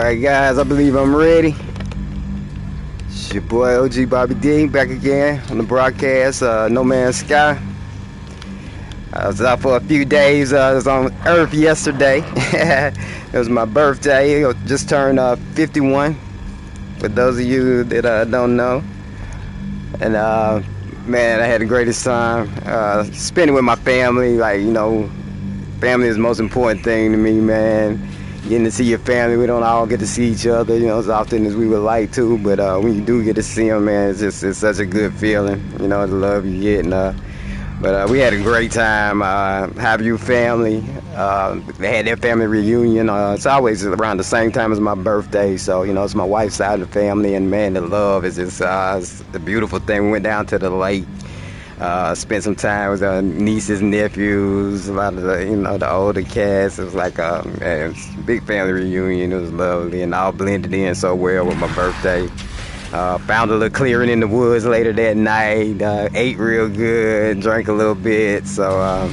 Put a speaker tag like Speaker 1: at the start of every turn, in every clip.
Speaker 1: Alright guys, I believe I'm ready. It's your boy OG Bobby D back again on the broadcast, No Man's Sky. I was out for a few days. I was on Earth yesterday. It was my birthday. I just turned 51, for those of you that don't know. And man, I had the greatest time spending with my family. Like, you know, family is the most important thing to me, man. Getting to see your family, we don't all get to see each other, you know, as often as we would like to, but when you do get to see them, man, it's such a good feeling, you know, the love you get. But we had a great time. Highview family, they had their family reunion. It's always around the same time as my birthday, so, you know, it's my wife's side of the family, and man, the love is just it's a beautiful thing. We went down to the lake. Spent some time with nieces, nephews, a lot of the, you know, the older cats. It was like man, it was a big family reunion. It was lovely and all blended in so well with my birthday. Found a little clearing in the woods later that night. Ate real good, drank a little bit. So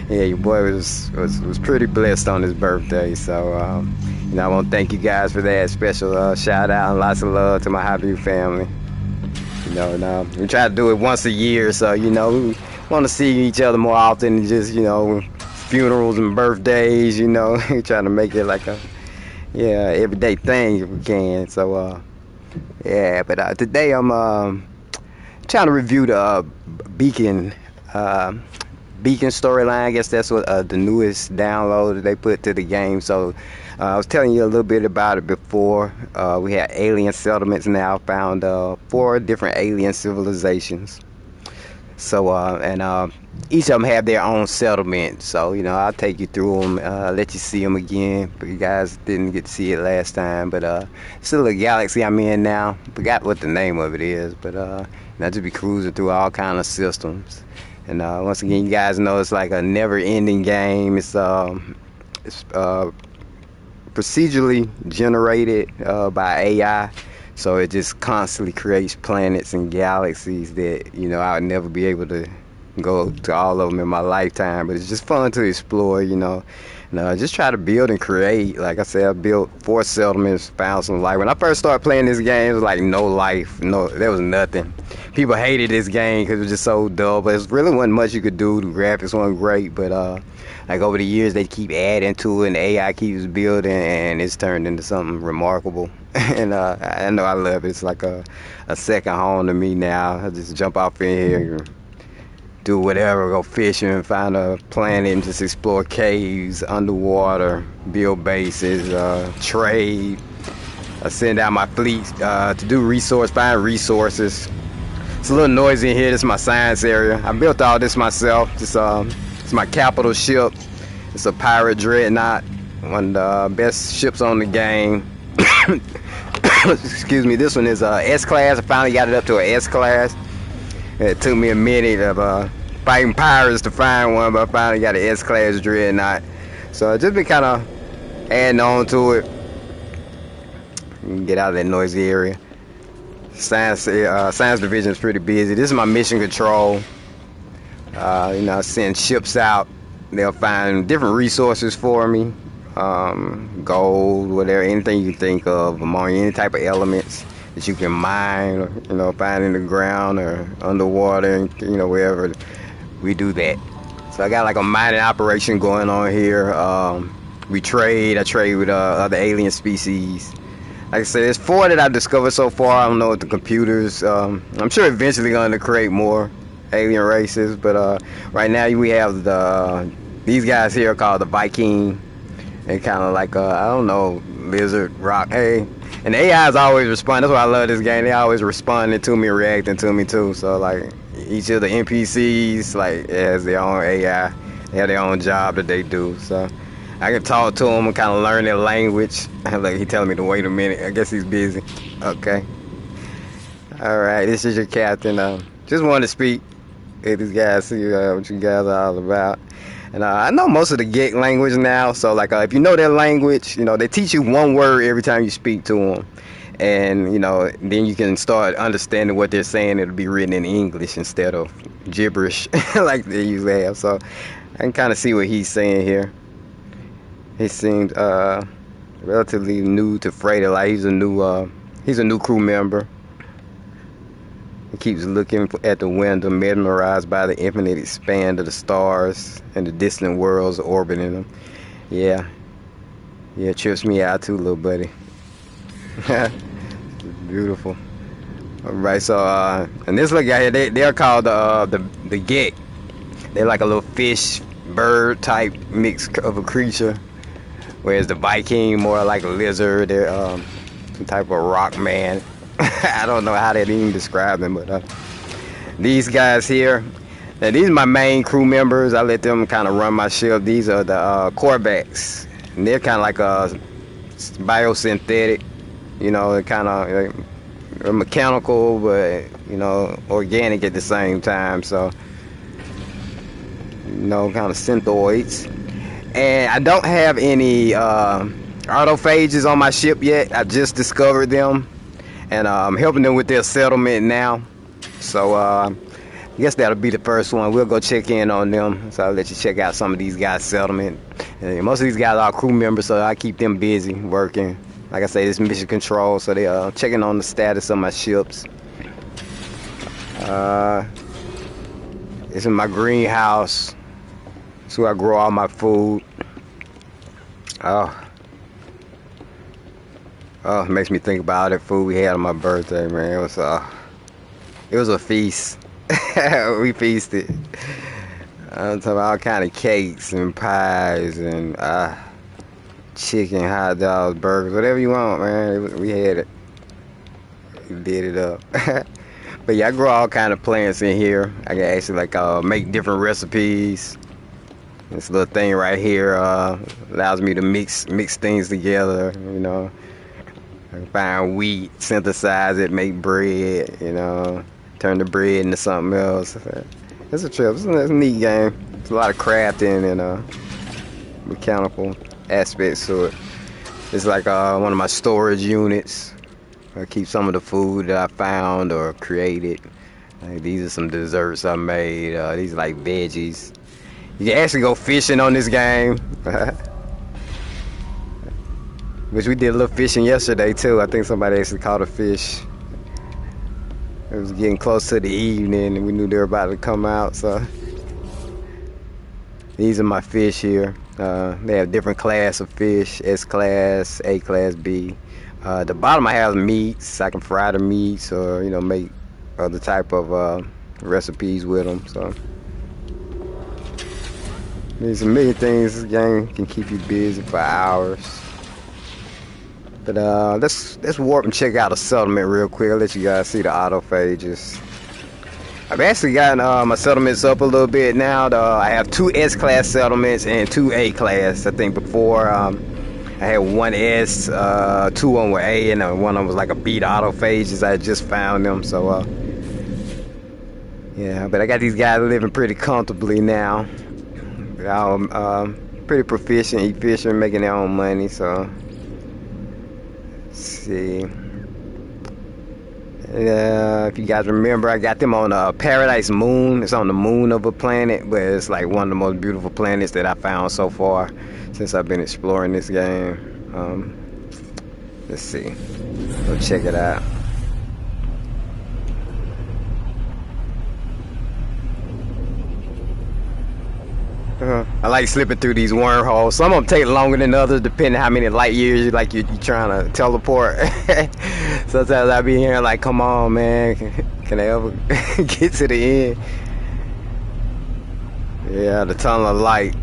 Speaker 1: yeah, your boy was pretty blessed on his birthday. So you know, I want to thank you guys for that special shout out and lots of love to my Highview family. You know, and we try to do it once a year, so, you know, we want to see each other more often than just, you know, funerals and birthdays, you know. We try to make it like a, yeah, everyday thing if we can. So, yeah, but today I'm trying to review the Beacon storyline. I guess that's what the newest download that they put to the game. So I was telling you a little bit about it before. We have alien settlements now, found 4 different alien civilizations. So and each of them have their own settlement. So, you know, I'll take you through them, let you see them again. But you guys didn't get to see it last time. But it's a little galaxy I'm in now. Forgot what the name of it is, but I'll just be cruising through all kind of systems. And once again, you guys know it's like a never-ending game. It's procedurally generated by AI, so it just constantly creates planets and galaxies that, you know, I would never be able to go to all of them in my lifetime. But it's just fun to explore, you know. And just try to build and create. Like I said, I built 4 settlements, found some life. When I first started playing this game, it was like no life, there was nothing. People hated this game because it was just so dull, but it really wasn't much you could do. The graphics weren't great, but like over the years they keep adding to it, and the AI keeps building, and it's turned into something remarkable. And I know I love it. It's like a second home to me now. I just jump off in here, do whatever, go fishing, find a planet, and just explore caves, underwater, build bases, trade, send out my fleet to do find resources. It's a little noisy in here. This is my science area. I built all this myself. It's my capital ship. It's a pirate dreadnought, one of the best ships on the game. Excuse me. This one is S-class. I finally got it up to an S-class. It took me a minute of fighting pirates to find one, but I finally got an S-class dreadnought. So I've just been kind of adding on to it. Get out of that noisy area. Science division is pretty busy. This is my mission control. You know, I send ships out. They'll find different resources for me. Gold, whatever, anything you think of, among any type of elements that you can mine, or, you know, find in the ground or underwater, and, you know, wherever. We do that. So I got like a mining operation going on here. We trade. I trade with other alien species. Like I said, there's 4 that I've discovered so far. I don't know what the computers. I'm sure eventually going to create more alien races, but right now we have these guys here called the Viking. They kind of like I don't know, lizard rock. Hey, and the AI is always responding. That's why I love this game. They always responding to me, reacting to me too. So like each of the NPCs like has their own AI. They have their own job that they do. So I can talk to him and kind of learn their language. Look, he telling me to wait a minute. I guess he's busy. Okay. All right, this is your captain. Just wanted to speak with these guys, see what you guys are all about. And I know most of the Gek language now. So like, if you know their language, you know, they teach you one word every time you speak to them. And, you know, then you can start understanding what they're saying. It'll be written in English instead of gibberish like they usually have. So I can kind of see what he's saying here. He seemed relatively new to freighter. Like he's a new crew member. He keeps looking at the window, mesmerized by the infinite expand of the stars and the distant worlds orbiting him. Yeah, it trips me out too, little buddy. Beautiful. All right, so and this little guy here, they're called the Gek. They're like a little fish, bird type mix of a creature, whereas the Viking more like a lizard. They're some type of rock man. I don't know how to even describe them, but these guys here, now these are my main crew members. I let them kind of run my ship. These are the Corvettes, and they're kind of like a biosynthetic, you know, kind of mechanical, but you know, organic at the same time. So, you know, kind of synthoids. And I don't have any autophages on my ship yet. I just discovered them, and I'm helping them with their settlement now. So I guess that'll be the first one. We'll go check in on them. So I'll let you check out some of these guys' settlement. And most of these guys are crew members, so I keep them busy working. Like I say, this mission control, so they are checking on the status of my ships. It's in my greenhouse. It's where I grow all my food. Oh, it makes me think about all that food we had on my birthday, man. It was a feast. We feasted. I'm talking about all kind of cakes and pies and chicken, hot dogs, burgers, whatever you want, man. We had it. We did it up. But yeah, I grow all kind of plants in here. I can actually like make different recipes. This little thing right here allows me to mix things together, you know. I can find wheat, synthesize it, make bread, you know, turn the bread into something else. It's a trip. It's a neat game. It's a lot of crafting and mechanical aspects to it. It's like one of my storage units. I keep some of the food that I found or created. Like, these are some desserts I made. These are like veggies. You can actually go fishing on this game. Which we did a little fishing yesterday too. I think somebody actually caught a fish. It was getting close to the evening and we knew they were about to come out, so these are my fish here. They have different class of fish: S class, A class, B. The bottom I have meats. I can fry the meats or, you know, make other type of recipes with them. So there's a million things. This game can keep you busy for hours. But let's warp and check out a settlement real quick. I'll let you guys see the autophages. I've actually gotten my settlements up a little bit now. I have 2 S-class settlements and 2 A-class. I think before I had 1 S, 2 of them were A, and 1 of them was like a B autophages. I just found them, so yeah. But I got these guys living pretty comfortably now. They're all pretty proficient, efficient, making their own money. So let's see. If you guys remember, I got them on a Paradise Moon. It's on the moon of a planet, but it's like one of the most beautiful planets that I found so far since I've been exploring this game. Let's see. Go check it out. I like slipping through these wormholes. Some of them take longer than others, depending how many light years you're trying to teleport. Sometimes I be here like, come on, man, can I ever get to the end? Yeah, the tunnel of light.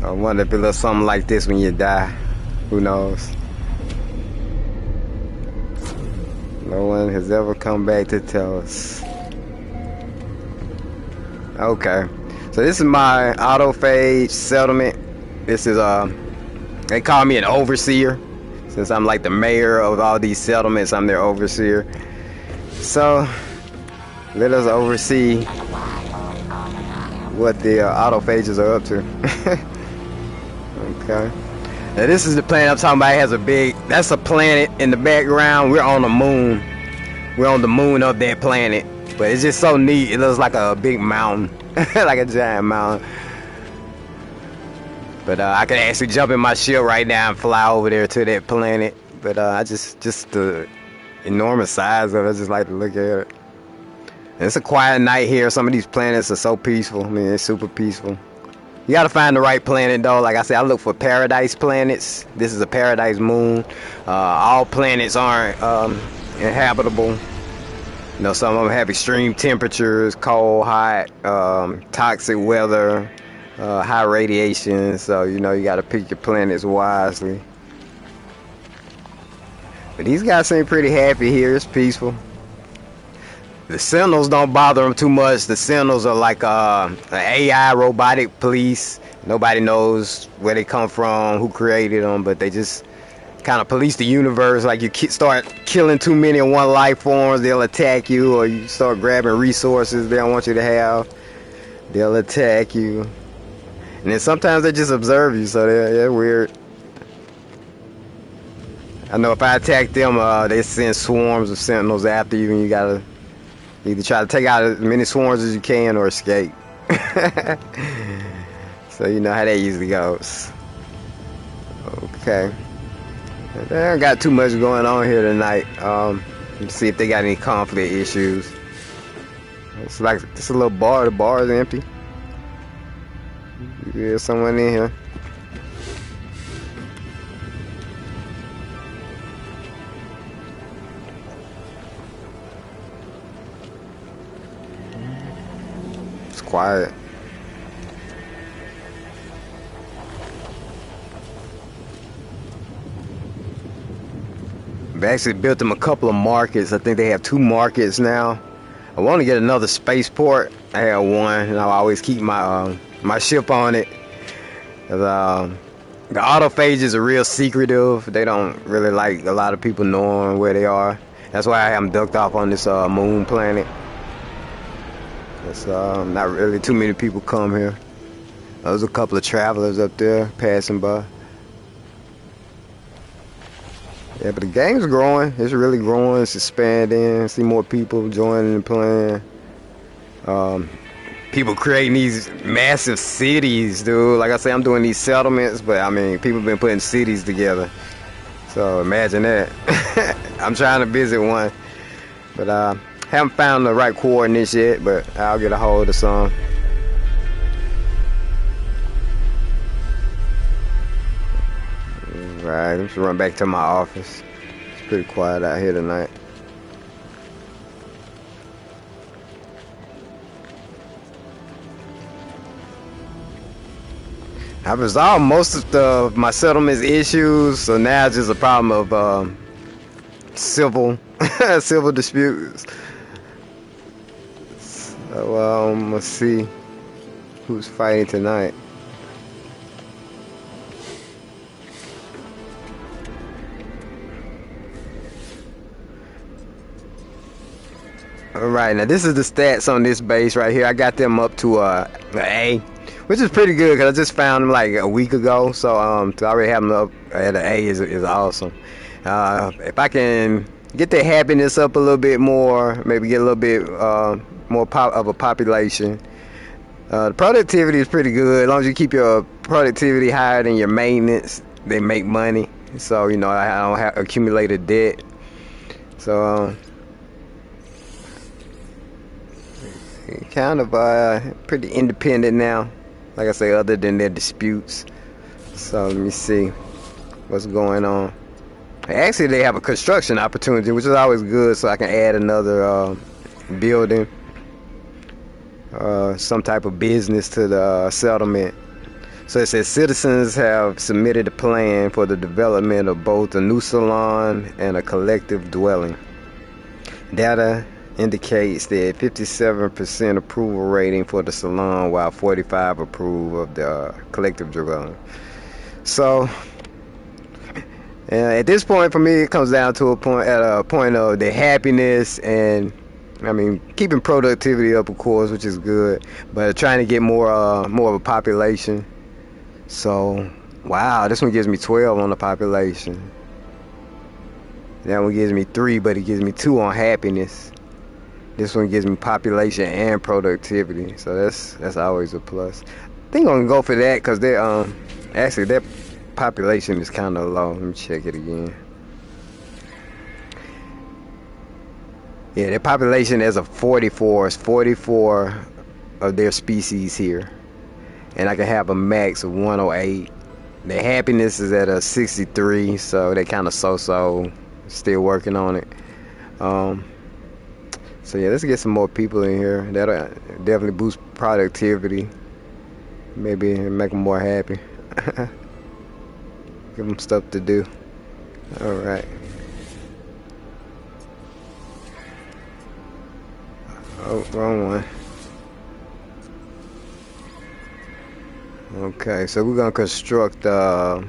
Speaker 1: I wonder if it looks something like this when you die. Who knows? No one has ever come back to tell us. Okay, so this is my autophage settlement. This is they call me an overseer, since I'm like the mayor of all these settlements. I'm their overseer. So let us oversee what the autophages are up to. Okay, now this is the planet I'm talking about. It has that's a planet in the background. We're on the moon. We're on the moon of that planet. But it's just so neat. It looks like a big mountain, like a giant mountain. But I could actually jump in my ship right now and fly over there to that planet. But I just the enormous size of it, I just like to look at it. And it's a quiet night here. Some of these planets are so peaceful. I mean, it's super peaceful. You gotta find the right planet though. Like I said, I look for paradise planets. This is a paradise moon. All planets aren't inhabitable. You know, some of them have extreme temperatures, cold, hot, toxic weather, high radiation. So, you know, you got to pick your planets wisely. But these guys seem pretty happy here. It's peaceful. The Sentinels don't bother them too much. The Sentinels are like an AI robotic police. Nobody knows where they come from, who created them, but they just kind of police the universe. Like you start killing too many of one life forms, they'll attack you, or you start grabbing resources they don't want you to have, they'll attack you. And then sometimes they just observe you, so they're weird. I know if I attack them, they send swarms of Sentinels after you, and you gotta either try to take out as many swarms as you can or escape. So you know how that usually goes. Okay. They don't got too much going on here tonight. Let's see if they got any conflict issues. It's like it's a little bar. The bar is empty. There's someone in here. It's quiet. They actually built them a couple of markets. I think they have 2 markets now. I want to get another spaceport. I have one, and I'll always keep my my ship on it. The autophages are real secretive. They don't really like a lot of people knowing where they are. That's why I have them ducked off on this moon planet. It's not really too many people come here. There's a couple of travelers up there passing by. Yeah, but the game's growing. It's really growing. It's expanding. I see more people joining and playing. People creating these massive cities, dude. Like I say, I'm doing these settlements, but I mean, people been putting cities together. So imagine that. I'm trying to visit one, but haven't found the right coordinates yet. But I'll get a hold of some. Right, I'm just run back to my office. It's pretty quiet out here tonight. I've resolved most of my settlement's issues, so now it's just a problem of civil civil disputes. So let's see who's fighting tonight. Alright, now this is the stats on this base right here. I got them up to an A, which is pretty good because I just found them like a week ago. So to already have them up at an A is awesome. If I can get their happiness up a little bit more, maybe get a little bit more of a population. The productivity is pretty good. As long as you keep your productivity higher than your maintenance, they make money. So you know I don't have accumulated debt. So kind of pretty independent now, like I say, other than their disputes. So let me see what's going on. Actually, they have a construction opportunity, which is always good, so I can add another building, some type of business to the settlement. So it says citizens have submitted a plan for the development of both a new salon and a collective dwelling. Data indicates that 57% approval rating for the salon, while 45% approve of the collective dwelling. So at this point, for me, it comes down to a point of the happiness, and I mean keeping productivity up, of course, which is good, but trying to get more of a population. So wow, this one gives me 12 on the population. That one gives me 3, but it gives me 2 on happiness. This one gives me population and productivity, so that's always a plus. I think I'm gonna go for that because Actually, that population is kind of low. Let me check it again. Yeah, their population is a 44. It's 44 of their species here. And I can have a max of 108. Their happiness is at a 63, so they kind of so-so. Still working on it. So yeah, let's get some more people in here. That'll definitely boost productivity. Maybe make them more happy. Give them stuff to do. Alright. Oh, wrong one. Okay, so we're gonna construct a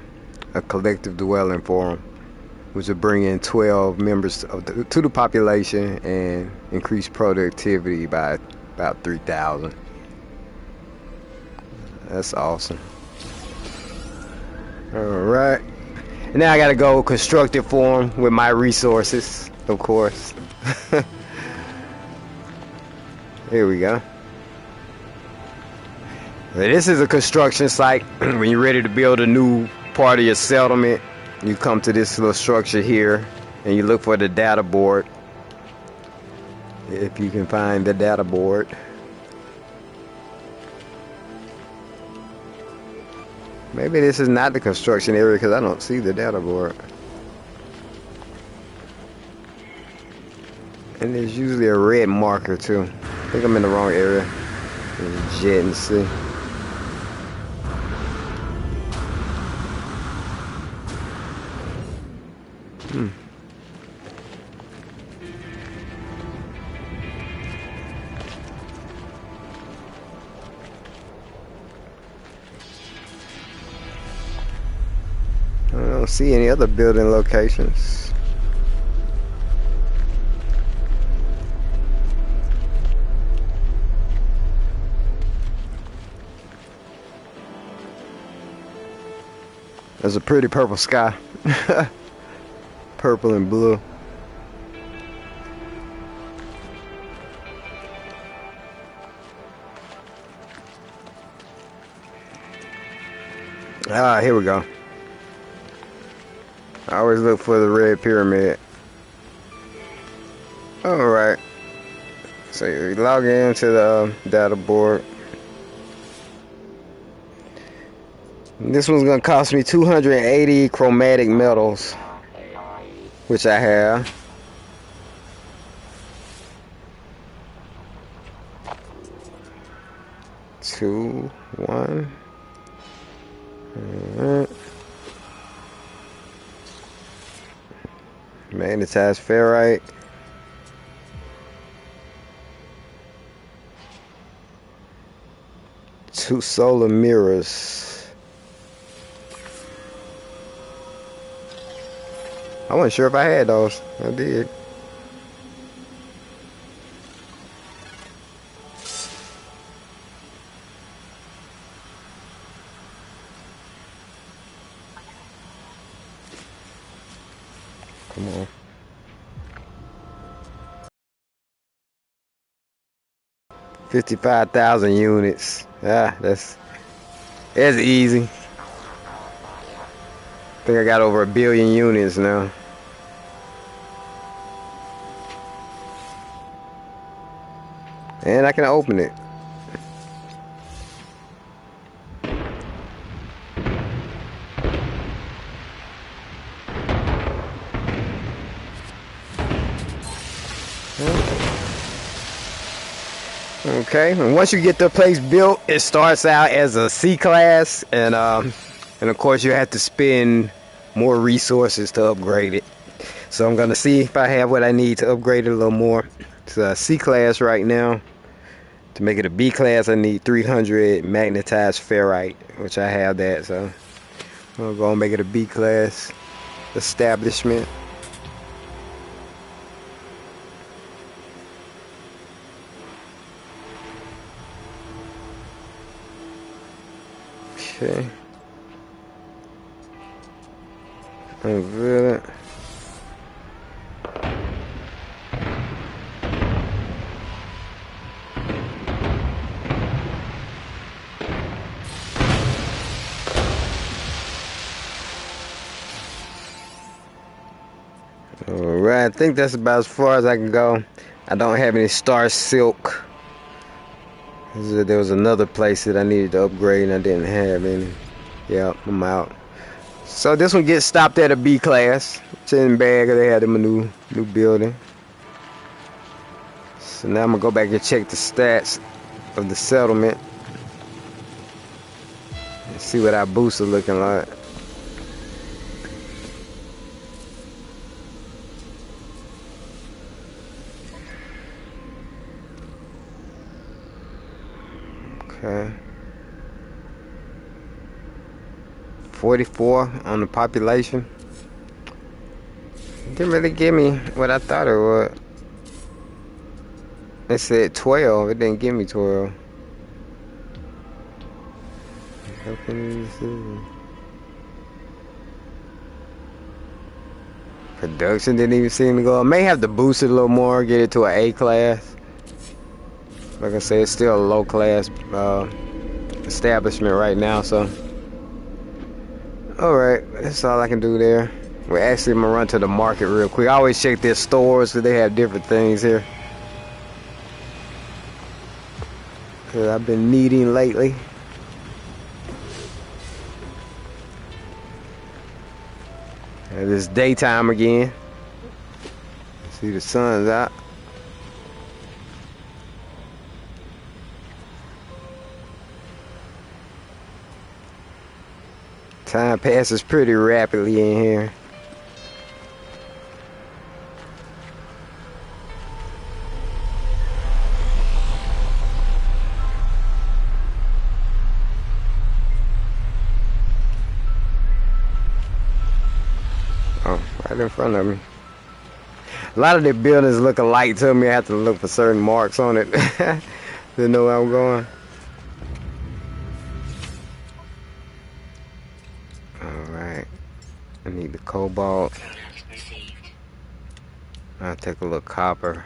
Speaker 1: collective dwelling for them, which will bring in 12 members to the population and increase productivity by about 3,000. That's awesome. Alright. Now I gotta go construct it for them with my resources, of course. Here we go. This is a construction site. When you're ready to build a new part of your settlement, you come to this little structure here and you look for the data board. If you can find the data board. Maybe this is not the construction area because I don't see the data board. And there's usually a red marker too. I think I'm in the wrong area. Jet and see. I don't see any other building locations. There's a pretty purple sky. Purple and blue. Ah, here we go. I always look for the red pyramid. Alright. So you log into the data board. This one's gonna cost me 280 chromatic metals, which I have. Two, one. Alright. Magnetized ferrite. Two solar mirrors. I wasn't sure if I had those. I did. Come on. $55,000 units. Ah, that's easy. I think I got over 1 billion units now. And I can open it. Okay, and once you get the place built, it starts out as a C class, and of course you have to spend more resources to upgrade it. So I'm gonna see if I have what I need to upgrade it a little more. It's a C class right now. To make it a B class, I need 300 magnetized ferrite, which I have that. So I'm gonna make it a B class establishment. Okay. Unveil it. Alright, I think that's about as far as I can go. I don't have any Star Silk. There was another place that I needed to upgrade and I didn't have any. Yep, I'm out. So this one gets stopped at a B class. It's in bad because they had them a new building. So now I'm gonna go back and check the stats of the settlement and see what our boosts are looking like. Okay. 44 on the population. It didn't really give me what I thought it would. It said 12. It didn't give me 12. How can you see? Production didn't even seem to go. I may have to boost it a little more, get it to an A class. Like I said, it's still a low class establishment right now, so. Alright, that's all I can do there. We're actually gonna run to the market real quick. I always check their stores because they have different things here. Cause I've been needing lately. And it's daytime again. See the sun's out. Time passes pretty rapidly in here. Oh, right in front of me. A lot of the buildings look alike to me. I have to look for certain marks on it to know where I'm going. Alright. I need the cobalt. I'll take a little copper.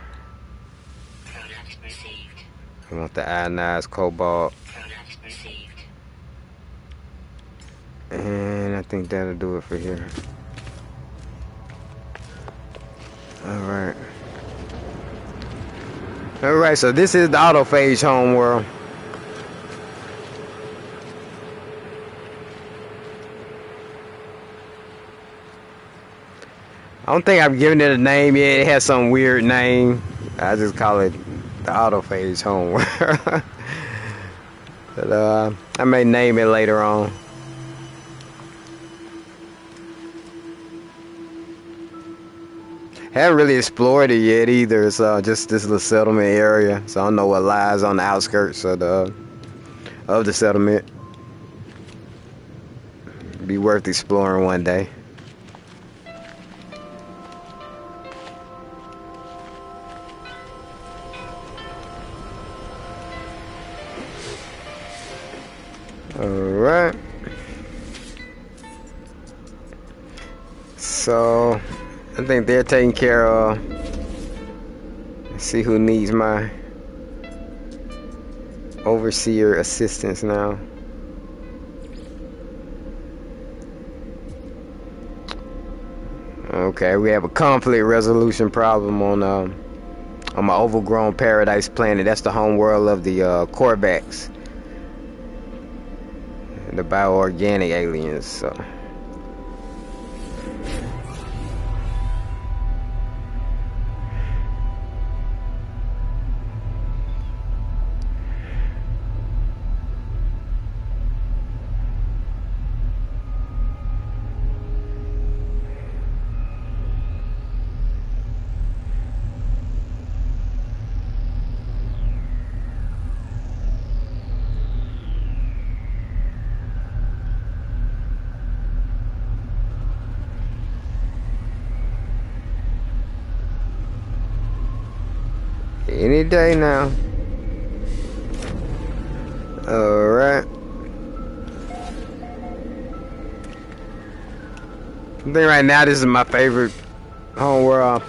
Speaker 1: I want the ionized cobalt. And I think that'll do it for here. Alright. Alright, so this is the autophage home world. I don't think I've given it a name yet. It has some weird name. I just call it the autophage home world. But I may name it later on. Haven't really explored it yet either. It's just this little settlement area, so I don't know what lies on the outskirts of the settlement. Be worth exploring one day. Alright. So I think they're taking care of. Let's see who needs my overseer assistance now. Okay, we have a conflict resolution problem on my overgrown paradise planet. That's the home world of the Korvax, the bioorganic aliens. So. Any day now. Alright. I think right now this is my favorite home world.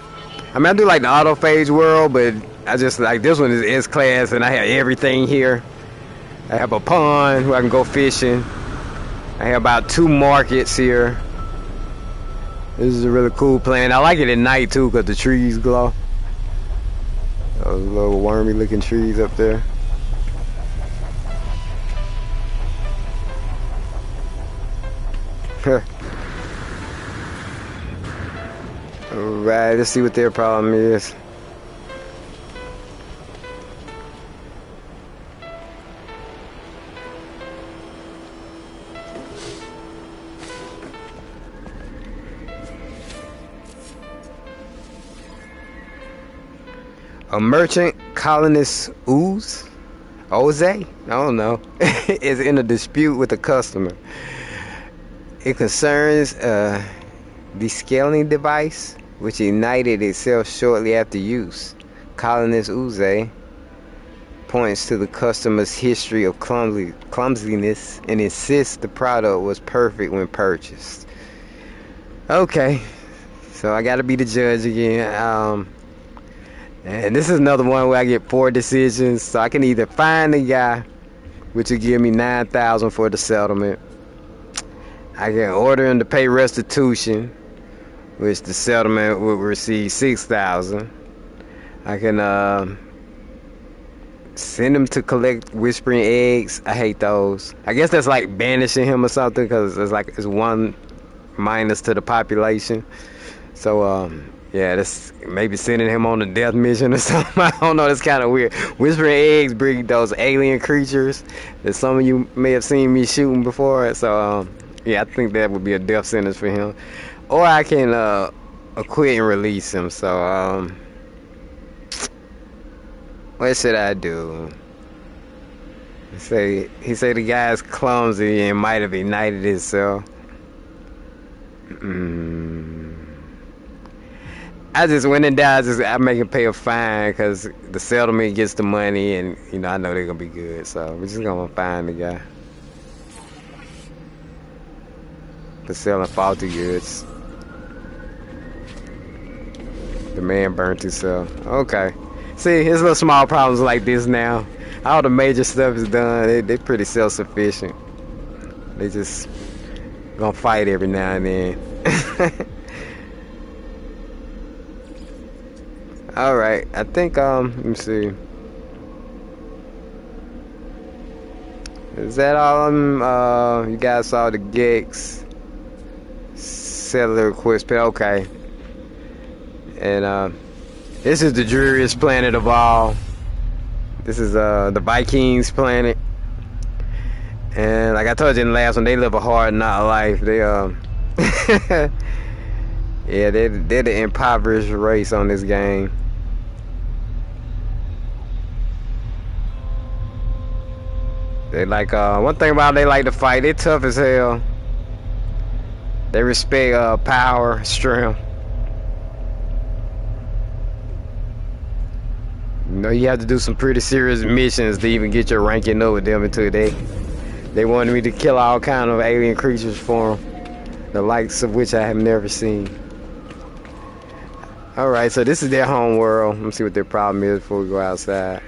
Speaker 1: I mean, I do like the autophage world, but I just like this one is S-class and I have everything here. I have a pond where I can go fishing. I have about 2 markets here. This is a really cool plant. I like it at night too because the trees glow. Those little wormy looking trees up there. Alright, let's see what their problem is. A merchant colonist Oze, I don't know, is in a dispute with a customer. It concerns a descaling device which ignited itself shortly after use. Colonist Uze points to the customer's history of clumsiness and insists the product was perfect when purchased. Okay, so I gotta be the judge again. And this is another one where I get poor decisions. So I can either find the guy, which will give me $9,000 for the settlement. I can order him to pay restitution, which the settlement will receive $6,000. I can send him to collect whispering eggs. I hate those. I guess that's like banishing him or something because it's one minus to the population. So yeah, that's maybe sending him on a death mission or something. I don't know, that's kind of weird. Whispering eggs breed those alien creatures that some of you may have seen me shooting before. So yeah, I think that would be a death sentence for him. Or I can acquit and release him. So what should I do? He say the guy's clumsy and might have ignited itself. I just went and died. I make him pay a fine because the settlement gets the money, and you know I know they're gonna be good. So we're just gonna find the guy for selling faulty goods. The man burnt himself. Okay. See, his little small problems like this now. All the major stuff is done. They're pretty self-sufficient. They just gonna fight every now and then. Alright, I think, let me see. Is that all you guys saw the Gex cellular request? Okay. And this is the dreariest planet of all. This is the Vikings planet. And like I told you in the last one, they live a hard not life. They yeah, they're the impoverished race on this game. They like one thing about them, they like to fight. They tough as hell. They respect power, strength. You know, you have to do some pretty serious missions to even get your ranking up with them until they wanted me to kill all kind of alien creatures for them, the likes of which I have never seen. Alright, so this is their home world. Let me see what their problem is before we go outside.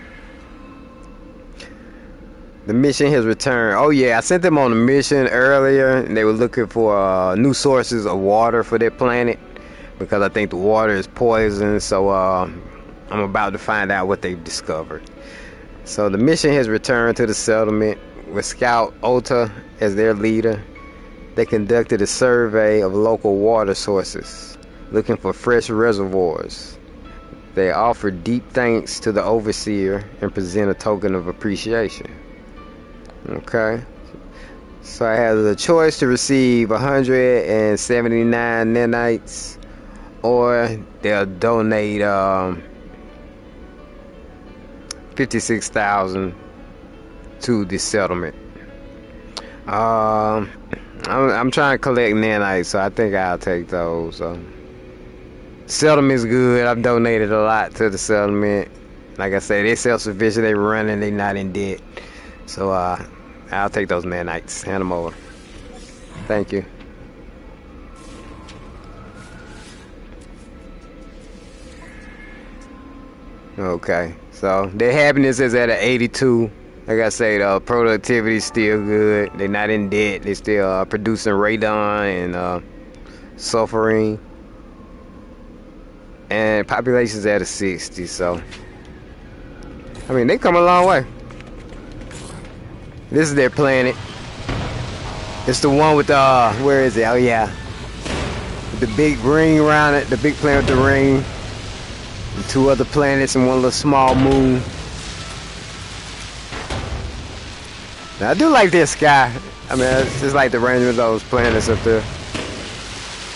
Speaker 1: The mission has returned. Oh yeah, I sent them on a mission earlier, and they were looking for new sources of water for their planet because I think the water is poison. So I'm about to find out what they've discovered. So the mission has returned to the settlement with Scout Ota as their leader. They conducted a survey of local water sources, looking for fresh reservoirs. They offered deep thanks to the overseer and present a token of appreciation. Okay, so I have the choice to receive 179 nanites, or they'll donate 56,000 to the settlement. I'm trying to collect nanites, so I think I'll take those. Settlement's good. I've donated a lot to the settlement. Like I said, they're self-sufficient. They're running. They're not in debt. So I'll take those nanites. Hand them over. Thank you. Okay, so their happiness is at an 82. Like I say, the productivity is still good. They're not in debt. They're still producing radon and suffering, and population's at a 60. So I mean, they come a long way. This is their planet. It's the one with the where is it? Oh yeah, the big ring around it. The big planet with the ring. And 2 other planets and 1 little small moon. Now, I do like this sky. I mean, it's just like the arrangement of those planets up there.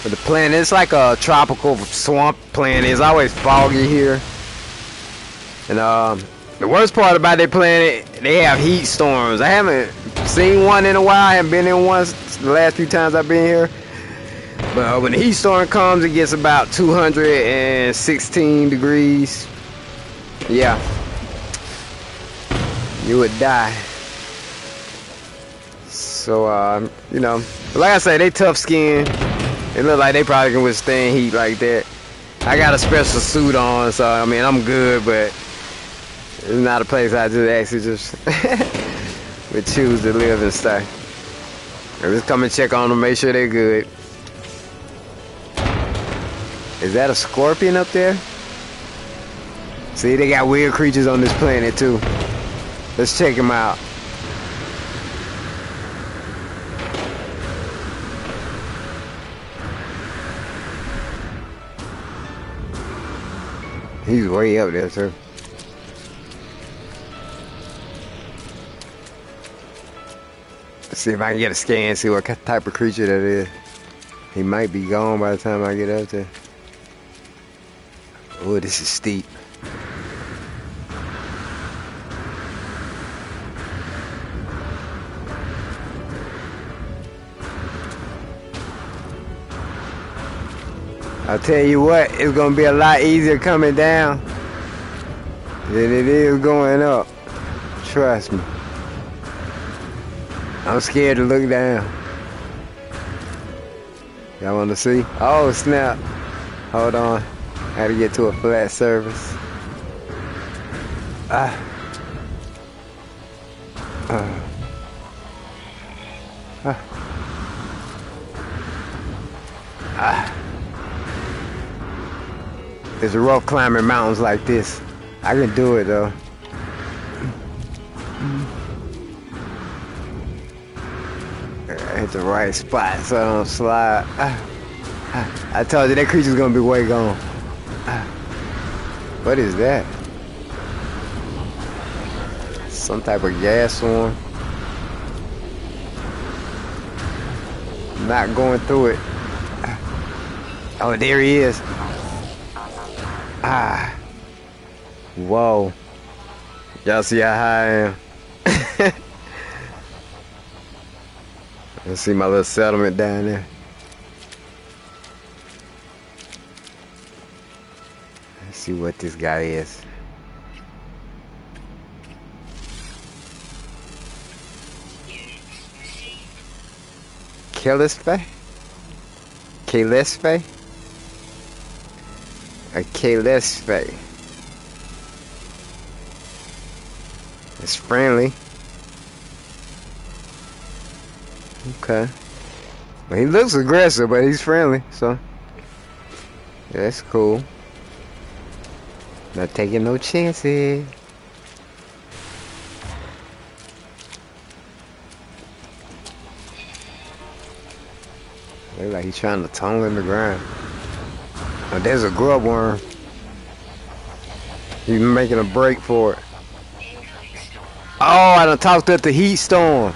Speaker 1: But the planet, it's like a tropical swamp planet. It's always foggy here. And the worst part about their planet, they have heat storms. I haven't seen one in a while. I haven't been in one the last few times I've been here. But when the heat storm comes, it gets about 216 degrees. Yeah. You would die. So, you know, like I say, they tough skin. It look like they probably can withstand heat like that. I got a special suit on, so, I mean, I'm good, but it's not a place I just would choose to live and stay. I just come and check on them, make sure they're good. Is that a scorpion up there? See, they got weird creatures on this planet too. Let's check them out. He's way up there too. Let's see if I can get a scan, see what type of creature that is. He might be gone by the time I get up there. Oh, this is steep. I'll tell you what, it's gonna be a lot easier coming down than it is going up. Trust me. I'm scared to look down. Y'all wanna see? Oh snap. Hold on. I gotta get to a flat surface. I It's rough climbing mountains like this. I can do it though. Hit the right spot so I don't slide. I told you that creature's gonna be way gone. What is that? Some type of gas swarm. Not going through it. Oh, there he is. Whoa. Y'all see how high I am? Let's see my little settlement down there. Let's see what this guy is. a.k.a. It's friendly. Okay. Well, he looks aggressive, but he's friendly, so yeah, that's cool. Not taking no chances. Look like he's trying to tunnel in the ground. Oh, there's a grub worm. He's making a break for it. Oh, I done tossed up the heat storm.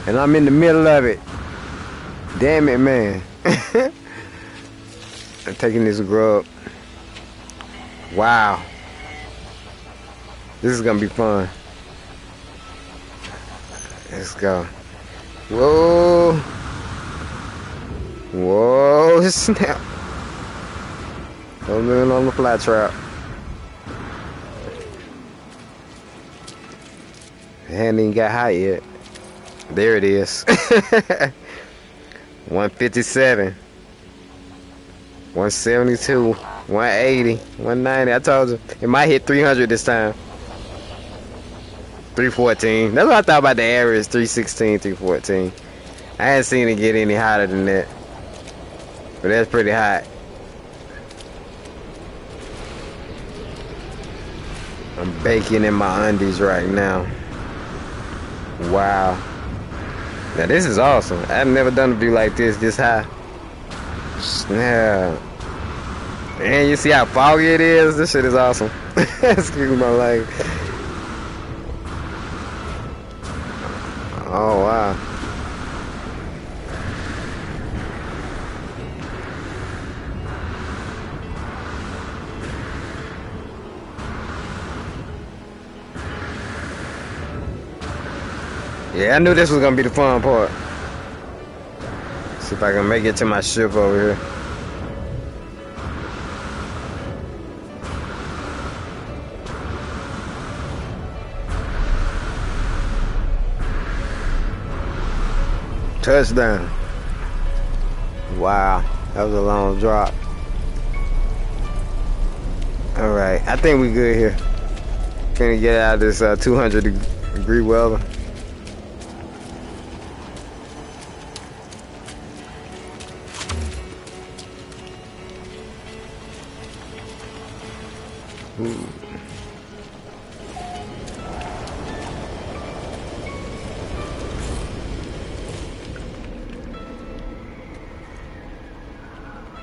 Speaker 1: And I'm in the middle of it. Damn it, man. I'm taking this grub. Wow. This is gonna be fun. Let's go. Whoa. Whoa, snap. Don't lean on the fly trap. It hadn't even got high yet. There it is. 157. 172. 180. 190. I told you. It might hit 300 this time. 314. That's what I thought about the average. 316, 314. I hadn't seen it get any hotter than that. But that's pretty hot. I'm baking in my undies right now. Wow. Now this is awesome. I've never done a view like this high. Yeah. And you see how foggy it is? This shit is awesome. Excuse my language. Oh wow. Yeah, I knew this was gonna be the fun part. See if I can make it to my ship over here. Touchdown. Wow, that was a long drop. Alright, I think we good here. Gonna get out of this 200-degree weather.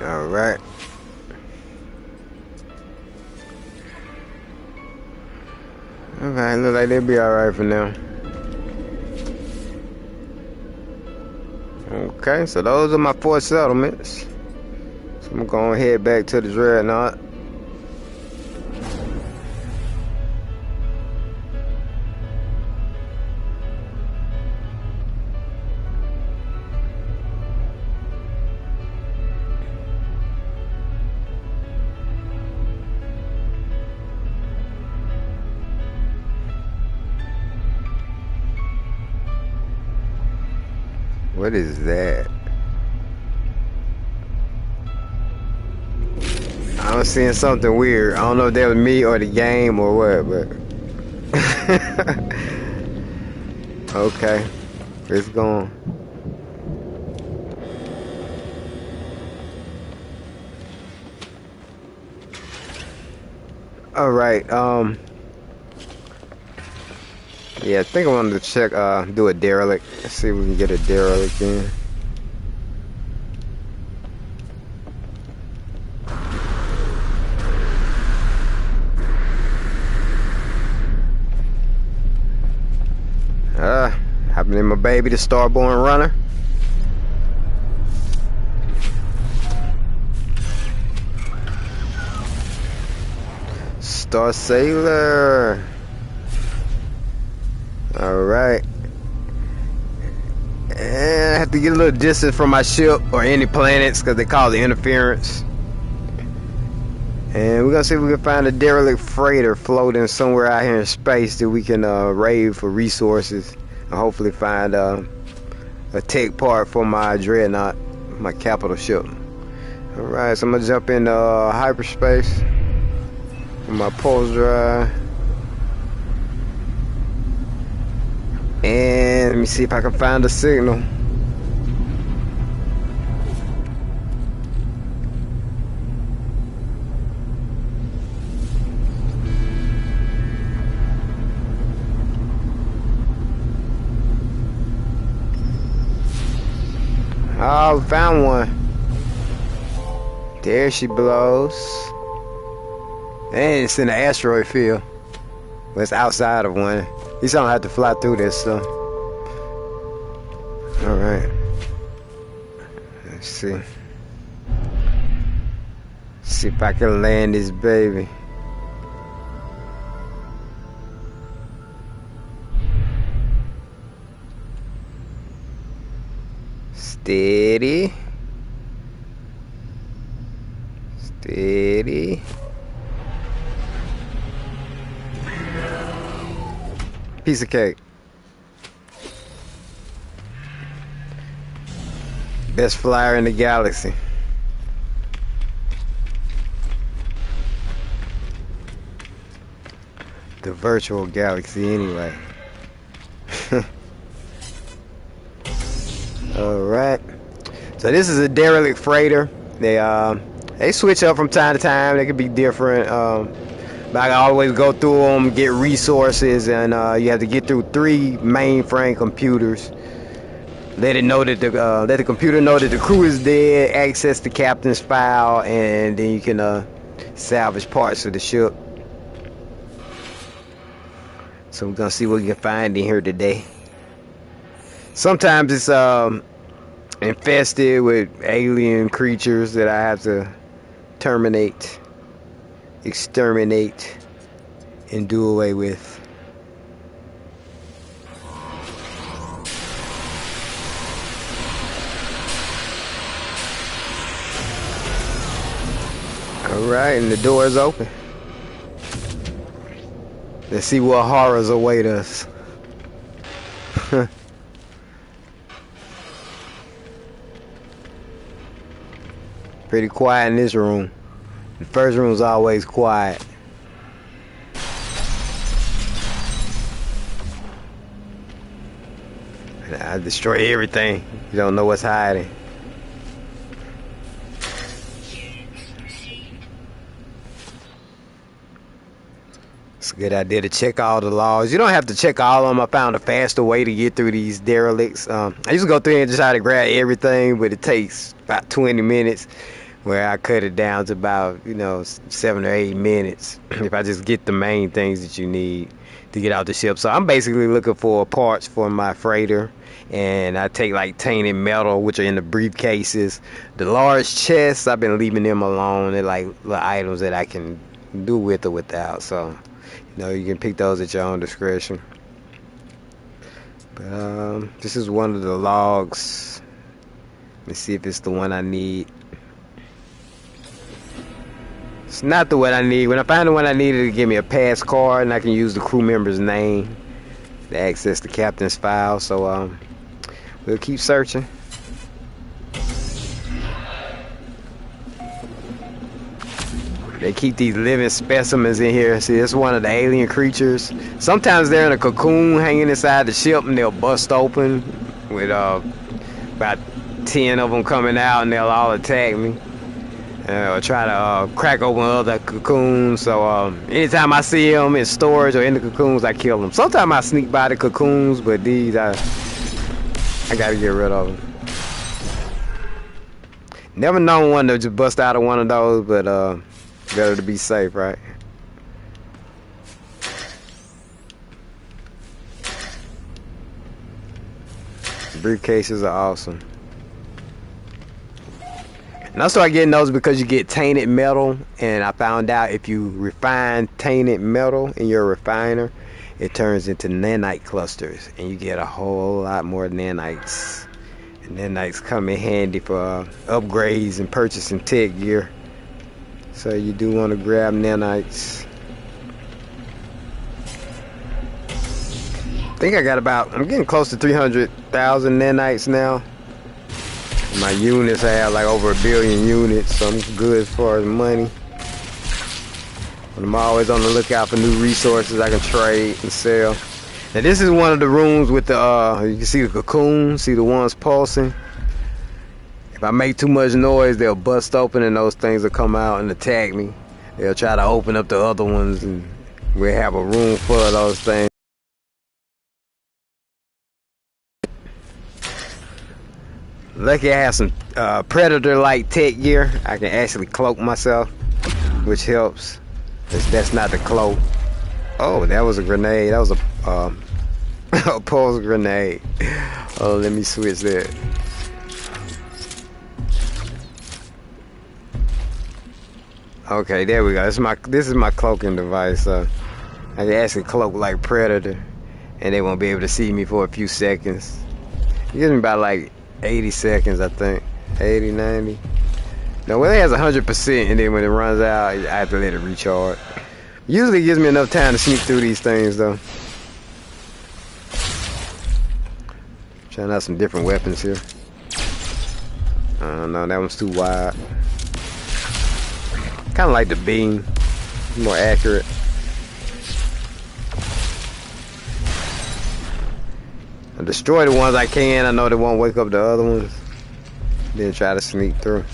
Speaker 1: Alright. Okay, look like they'll be alright for now. Okay, so those are my 4 settlements. So I'm gonna head back to the Dreadnought. What is that? I'm seeing something weird. I don't know if that was me or the game or what, but okay, it's gone. All right. Yeah, I think I wanted to check, do a derelict. Let's see if we can get a derelict in. Happening my baby, the Starborn Runner. Star Sailor. Alright. And I have to get a little distance from my ship or any planets because they call it interference. And we're gonna see if we can find a derelict freighter floating somewhere out here in space that we can raid for resources and hopefully find a tech part for my Dreadnought, my capital ship. Alright, so I'm gonna jump into hyperspace with my pulse drive. And let me see if I can find a signal. Oh, found one. There she blows. And it's in the asteroid field. But it's outside of one. He's gonna have to fly through this stuff. Alright. Let's see. See if I can land this baby. Steady. Steady. Piece of cake. Best flyer in the galaxy. The virtual galaxy anyway. Alright. So this is a derelict freighter. They switch up from time to time. They could be different. But I always go through them, get resources, and you have to get through 3 mainframe computers. Let the computer know that the crew is dead. Access the captain's file, and then you can salvage parts of the ship. So we're gonna see what we can find in here today. Sometimes it's infested with alien creatures that I have to exterminate, and do away with. Alright, and the door is open. Let's see what horrors await us. Pretty quiet in this room. The first room is always quiet. And I destroy everything. You don't know what's hiding. It's a good idea to check all the logs. You don't have to check all of them. I found a faster way to get through these derelicts. I used to go through and just try to grab everything, but it takes about 20 minutes. Where I cut it down to about, 7 or 8 minutes. If I just get the main things that you need to get out the ship. So I'm basically looking for parts for my freighter. And I take like tainted metal, which are in the briefcases. The large chests, I've been leaving them alone. They're like little items that I can do with or without. So, you can pick those at your own discretion. But this is one of the logs. Let's see if it's the one I need. It's not the one I need. When I find the one I need, it'll give me a pass card, and I can use the crew member's name to access the captain's file. So we'll keep searching. They keep these living specimens in here. See, this is one of the alien creatures. Sometimes they're in a cocoon hanging inside the ship, and they'll bust open with about 10 of them coming out, and they'll all attack me. Or try to crack open other cocoons. So anytime I see them in storage or in the cocoons, I kill them. Sometimes I sneak by the cocoons, but these I gotta get rid of them. Never known one to just bust out of one of those, but better to be safe, right? Briefcases are awesome. And I started getting those because you get tainted metal, and I found out if you refine tainted metal in your refiner, it turns into nanite clusters, and you get a whole lot more nanites. And nanites come in handy for upgrades and purchasing tech gear. So you do want to grab nanites. I think I'm getting close to 300,000 nanites now. My units, I have like over 1 billion units, so I'm good as far as money. But I'm always on the lookout for new resources I can trade and sell. Now this is one of the rooms with the, you can see the cocoon, see the ones pulsing. If I make too much noise, they'll bust open and those things will come out and attack me. They'll try to open up the other ones, and we'll have a room full of those things. Lucky I have some predator-like tech gear. I can actually cloak myself, which helps. That's not the cloak. Oh, that was a grenade. That was a pulse grenade. Oh, let me switch that. Okay, there we go. This is my cloaking device. I can actually cloak like Predator, and they won't be able to see me for a few seconds. It gives me about like 80 seconds, I think. 80, 90. No, when it has 100%, and then when it runs out, I have to let it recharge. Usually it gives me enough time to sneak through these things, though. Trying out some different weapons here. I don't know, that one's too wide. Kind of like the beam, more accurate. I destroy the ones I can. I know they won't wake up the other ones. Then try to sneak through.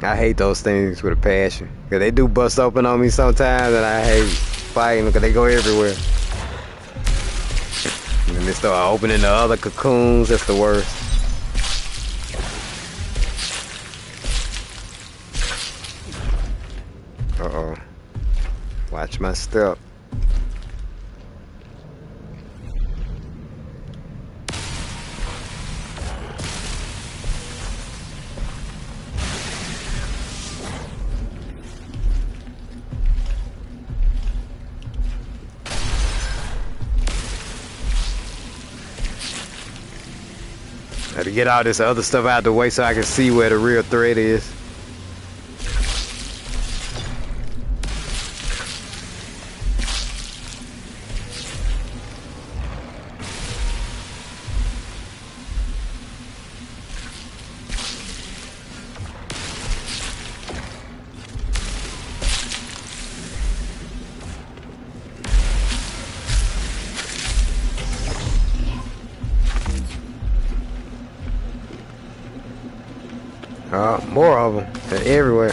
Speaker 1: I hate those things with a passion. Cause they do bust open on me sometimes, and I hate fighting because they go everywhere. And then they start opening the other cocoons. That's the worst. Uh-oh. Watch my step. To get all this other stuff out of the way so I can see where the real threat is. More of them. They're everywhere.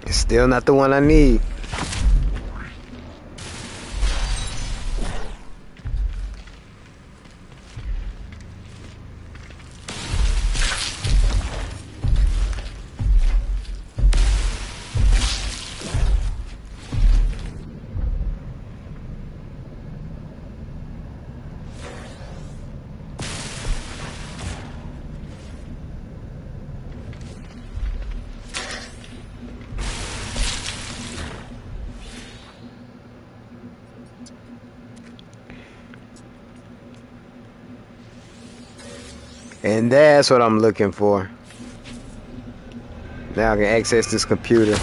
Speaker 1: It's still not the one I need. And that's what I'm looking for. Now I can access this computer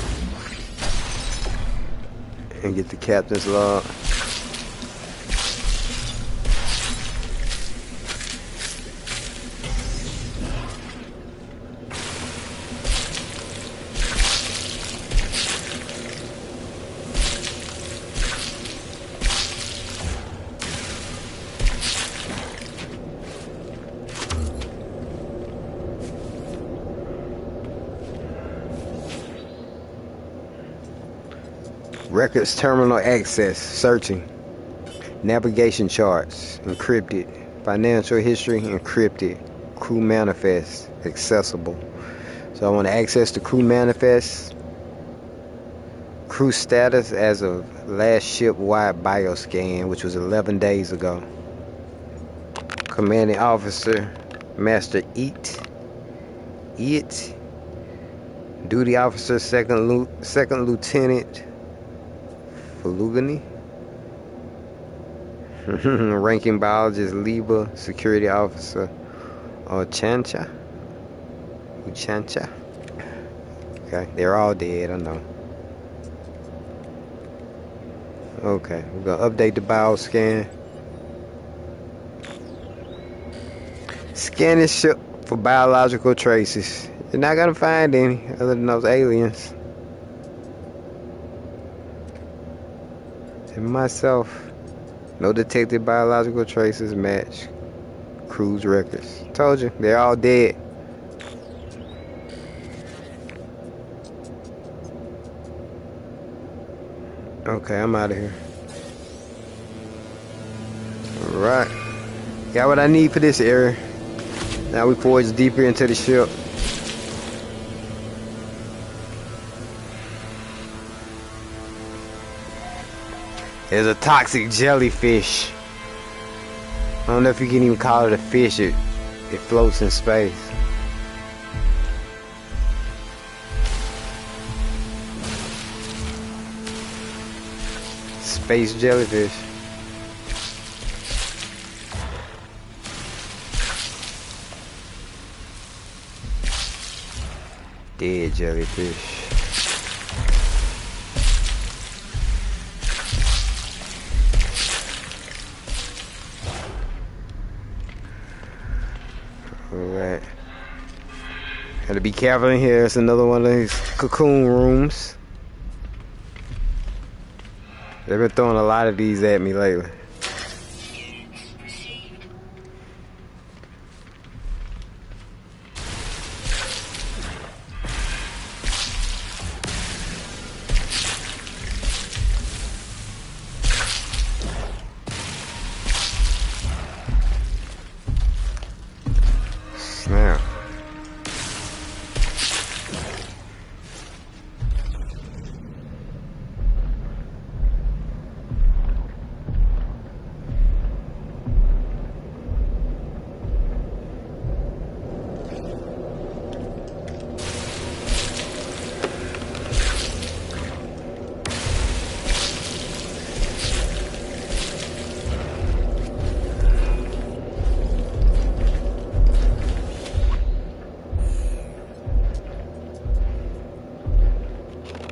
Speaker 1: and get the captain's log. Records terminal access, searching. Navigation charts, encrypted. Financial history, encrypted. Crew manifest, accessible. So I want to access the crew manifest. Crew status as of last ship-wide bioscan, which was 11 days ago. Commanding officer, Master Eat. Duty officer, second lieutenant. Falugani. Ranking biologist Liba, security officer Uchancha. Okay, they're all dead, I know. Okay, we're gonna update the bioscan. Scan this ship for biological traces. You're not gonna find any other than those aliens. And myself, no detected biological traces match crew's records. Told you, they're all dead. Okay, I'm out of here. Alright. Got what I need for this area. Now we forge deeper into the ship. There's a toxic jellyfish. I don't know if you can even call it a fish. It floats in space. Space jellyfish. Dead jellyfish. Alright. Gotta be careful in here. It's another one of these cocoon rooms. They've been throwing a lot of these at me lately. Snap.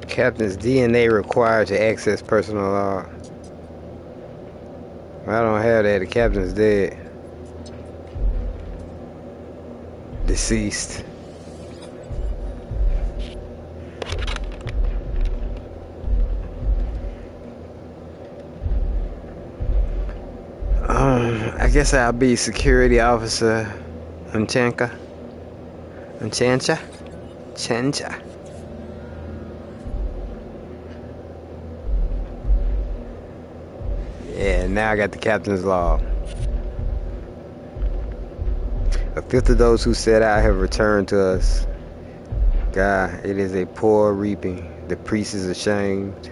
Speaker 1: Captain's DNA required to access personal log. I don't have that. The captain's dead. Deceased. I guess I'll be security officer Unchancha. Chancha. Yeah, now I got the captain's log. A fifth of those who set out have returned to us. God, it is a poor reaping. The priest is ashamed.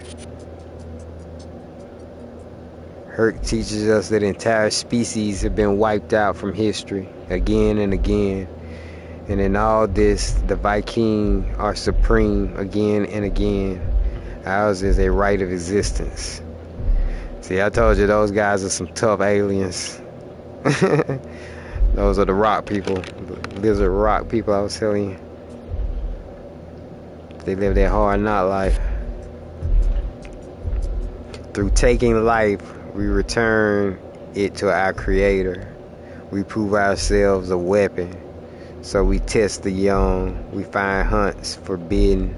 Speaker 1: Herc teaches us that entire species have been wiped out from history again and again. And in all this, the Viking are supreme again and again. Ours is a right of existence. See, I told you those guys are some tough aliens. Those are the rock people, the lizard rock people I was telling you. They live their hard knock life. Through taking life, we return it to our Creator. We prove ourselves a weapon. So we test the young. We find hunts forbidden.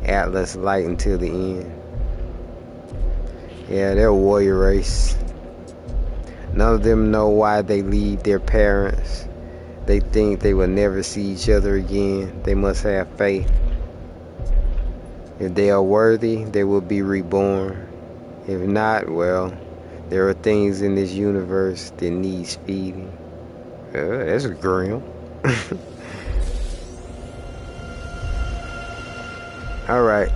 Speaker 1: Atlas light until the end. Yeah, they're a warrior race. None of them know why they leave their parents. They think they will never see each other again. They must have faith. If they are worthy, they will be reborn. If not, well, there are things in this universe that needs feeding. That's grim. Alright.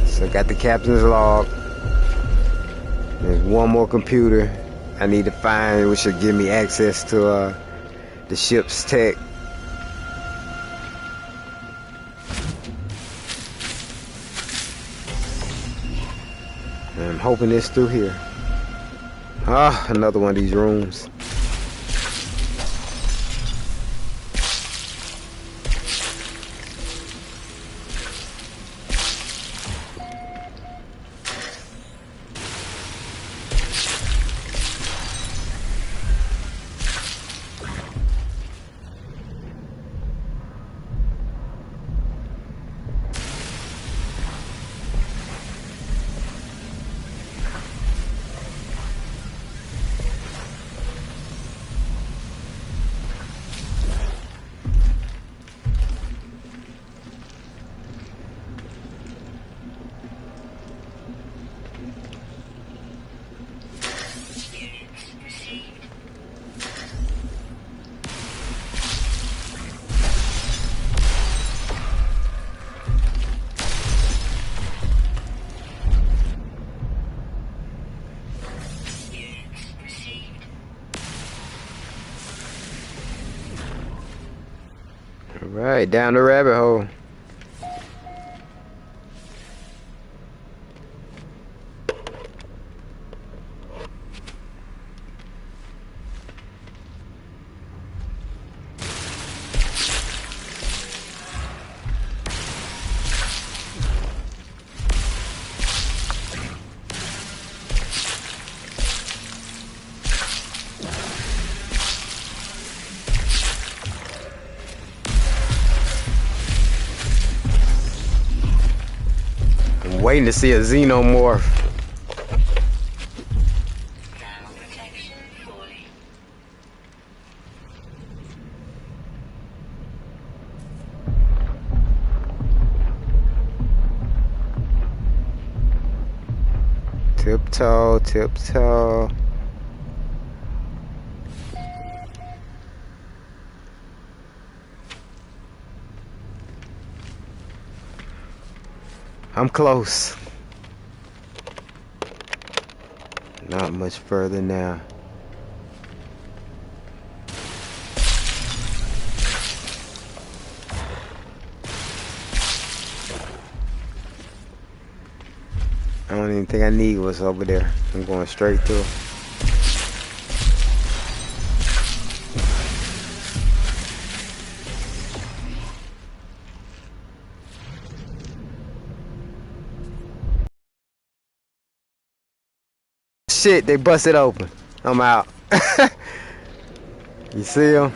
Speaker 1: So got the captain's log. There's one more computer I need to find which will give me access to the ship's tech. And I'm hoping it's through here. Ah, another one of these rooms. Right, down the rabbit hole. Waiting to see a xenomorph. Tiptoe, tiptoe. I'm close. Not much further now. I don't even think I need what's over there. I'm going straight through. Shit, they busted open. I'm out. You see them?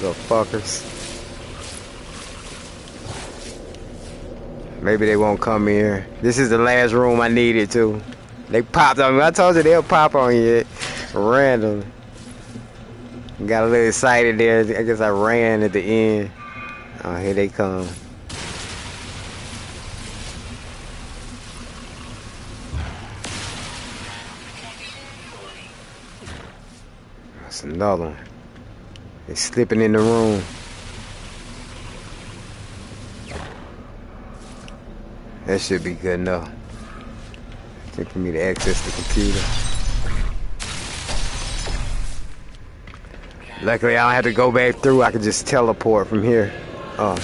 Speaker 1: Little fuckers. Maybe they won't come here. This is the last room I needed to. They popped on me. I told you they'll pop on you randomly. Got a little excited there. I guess I ran at the end. Oh, here they come. That's another one. They're slipping in the room. That should be good enough. I think for me to access the computer. Luckily, I don't have to go back through. I can just teleport from here. Oh.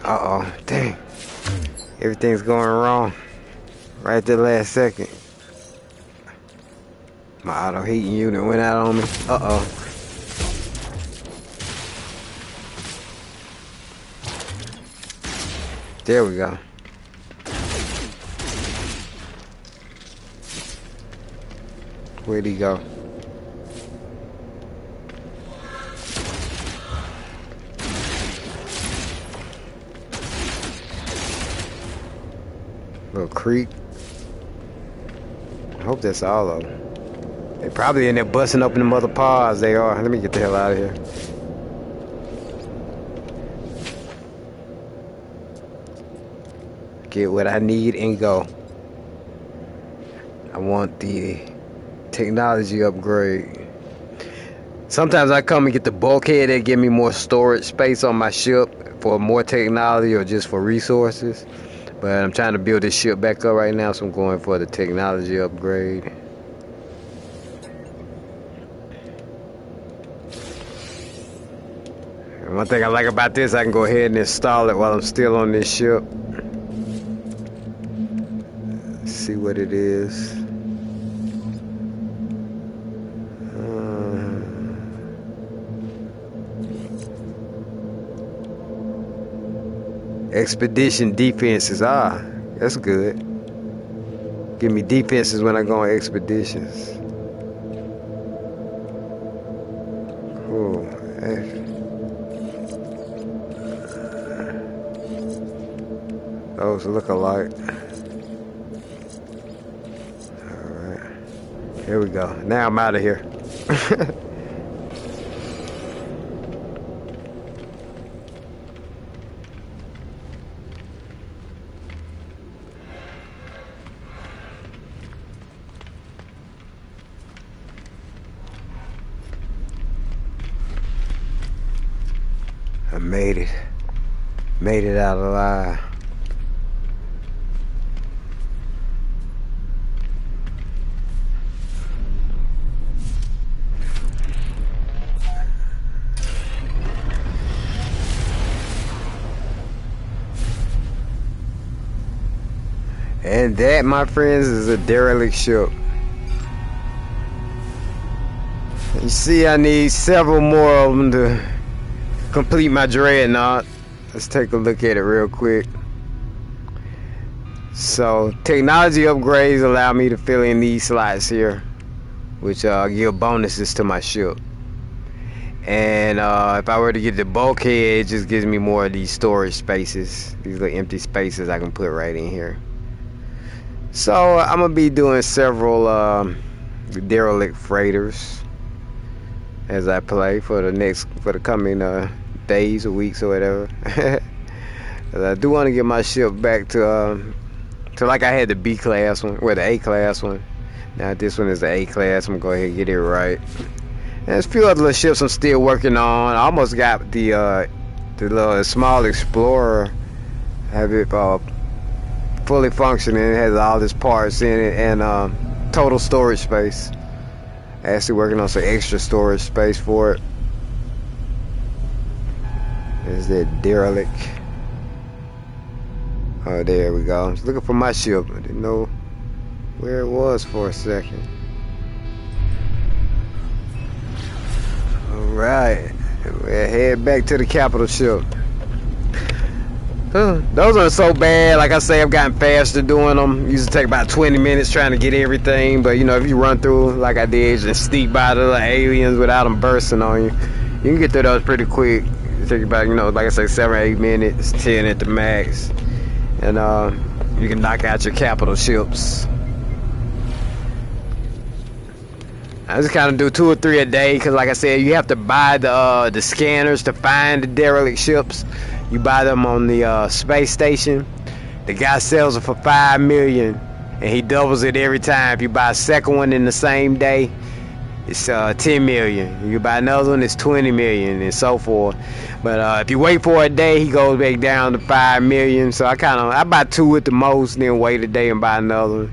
Speaker 1: Uh-oh. Dang. Everything's going wrong. Right at the last second. My auto heating unit went out on me. Uh-oh. There we go. Where'd he go? Little creek. I hope that's all of them. They probably in there busting open the mother paws. They are. Let me get the hell out of here. Get what I need and go. I want the technology upgrade. Sometimes I come and get the bulkhead that give me more storage space on my ship for more technology or just for resources. But I'm trying to build this ship back up right now, so I'm going for the technology upgrade. And one thing I like about this, I can go ahead and install it while I'm still on this ship. Let's see what it is. Expedition defenses. Ah, that's good. Give me defenses when I go on expeditions. Cool. Those look alike. Alright. Here we go. Now I'm out of here. I made it. Made it out alive. And that, my friends, is a derelict ship. You see, I need several more of them to complete my dreadnought. Let's take a look at it real quick. So technology upgrades allow me to fill in these slots here. which give bonuses to my ship. And if I were to get the bulkhead, it just gives me more of these storage spaces, these little empty spaces I can put right in here. So I'm gonna be doing several derelict freighters as I play for the coming days or weeks or whatever. I do want to get my ship back to like I had the B class one, or the A class one. Now this one is the A class. I'm gonna go ahead and get it right. And there's a few other little ships I'm still working on. I almost got the little small Explorer. Have it fully functioning. It has all its parts in it and total storage space. Actually working on some extra storage space for it. There's that derelict. Oh, there we go. I was looking for my ship. I didn't know where it was for a second. Alright. We'll head back to the capital ship. Those aren't so bad. Like I say, I've gotten faster doing them. Used to take about 20 minutes trying to get everything. But, you know, if you run through like I did, just sneak by the little aliens without them bursting on you, you can get through those pretty quick. It takes about, you know, like I say, 7 or 8 minutes, 10 at the max. And you can knock out your capital ships. I just kind of do 2 or 3 a day because, like I said, you have to buy the scanners to find the derelict ships. You buy them on the space station. The guy sells it for $5 million, and he doubles it every time. If you buy a second one in the same day, it's $10 million. You buy another one, it's $20 million, and so forth. But if you wait for a day, he goes back down to $5 million. So I buy 2 at the most, then wait a day and buy another one,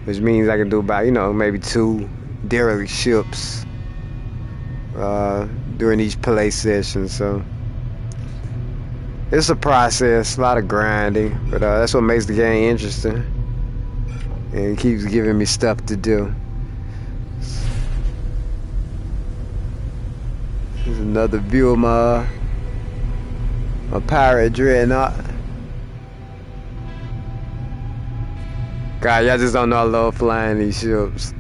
Speaker 1: which means I can do about, you know, maybe 2 derelict ships during each play session. So it's a process, a lot of grinding, but that's what makes the game interesting, and it keeps giving me stuff to do. Here's another view of my pirate dreadnought. God, y'all just don't know I love flying these ships.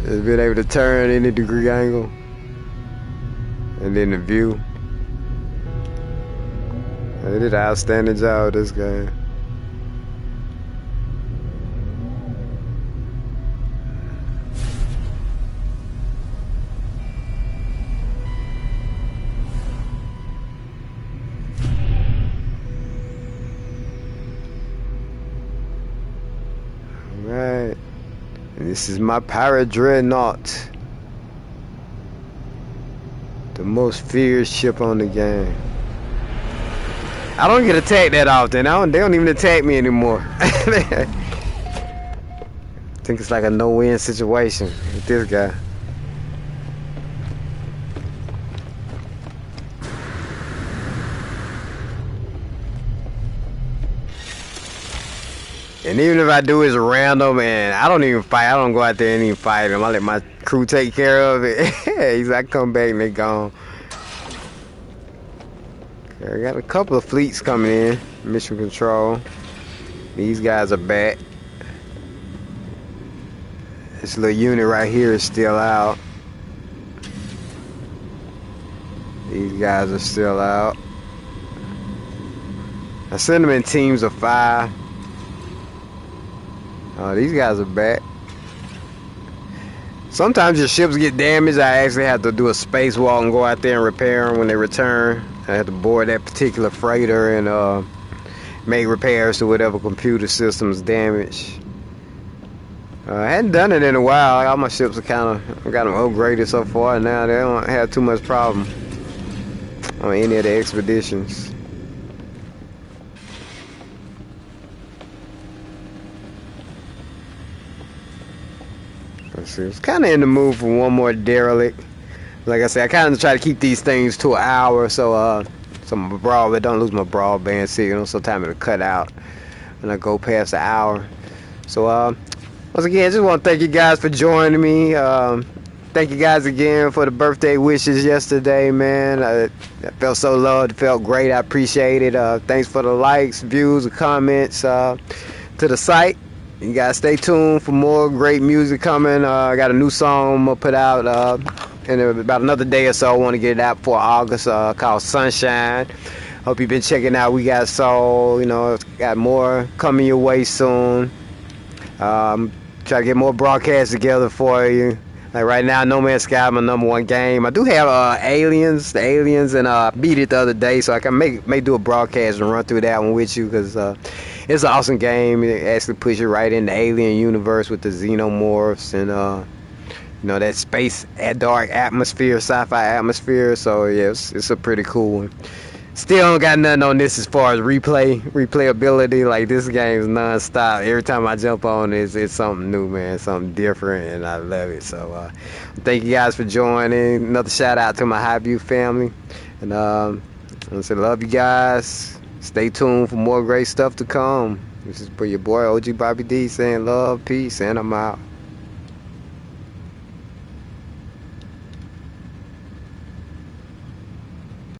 Speaker 1: Just being able to turn any degree angle, and then the view. They did an outstanding job with this game. Alright. And this is my pirate dreadnought. The most feared ship on the game. I don't get attacked that often. They don't even attack me anymore. I think it's like a no-win situation with this guy. And even if I do, it's random, and I don't even fight. I don't go out there and even fight him. I let my crew take care of it. He's like, come back and they gone. I got a couple of fleets coming in. Mission control. These guys are back. This little unit right here is still out. These guys are still out. I send them in teams of 5. Oh, these guys are back. Sometimes your ships get damaged. I actually have to do a spacewalk and go out there and repair them when they return. I have to board that particular freighter and make repairs to whatever computer system's damaged. I hadn't done it in a while. All my ships are I got them upgraded so far now. They don't have too much problem on any of the expeditions. Let's see. I was kind of in the mood for one more derelict. Like I said, I kind of try to keep these things to an hour, so my broadband, don't lose my broadband signal. Sometimes it'll cut out when I go past the hour. So once again, just want to thank you guys for joining me. Thank you guys again for the birthday wishes yesterday, man. I felt so loved, felt great. I appreciate it. Thanks for the likes, views, and comments to the site. You guys stay tuned for more great music coming. I got a new song I'm gonna put out in about another day or so. I want to get it out for August called Sunshine. Hope you've been checking out We Got Soul. You know, got more coming your way soon. Try to get more broadcasts together for you. Like right now, No Man's Sky, my #1 game. I do have Aliens, the Aliens, and beat it the other day, so I can may do a broadcast and run through that one with you, because it's an awesome game. It actually puts you right in the alien universe with the xenomorphs and you know, that space dark atmosphere, sci-fi atmosphere. So yeah, it's a pretty cool one. Still don't got nothing on this as far as replayability. Like, this game is non-stop. Every time I jump on it, it's something new, man, something different, and I love it. So thank you guys for joining. Another shout out to my Highview family, and I say love you guys. Stay tuned for more great stuff to come. This is for your boy OG Bobby D saying love, peace, and I'm out.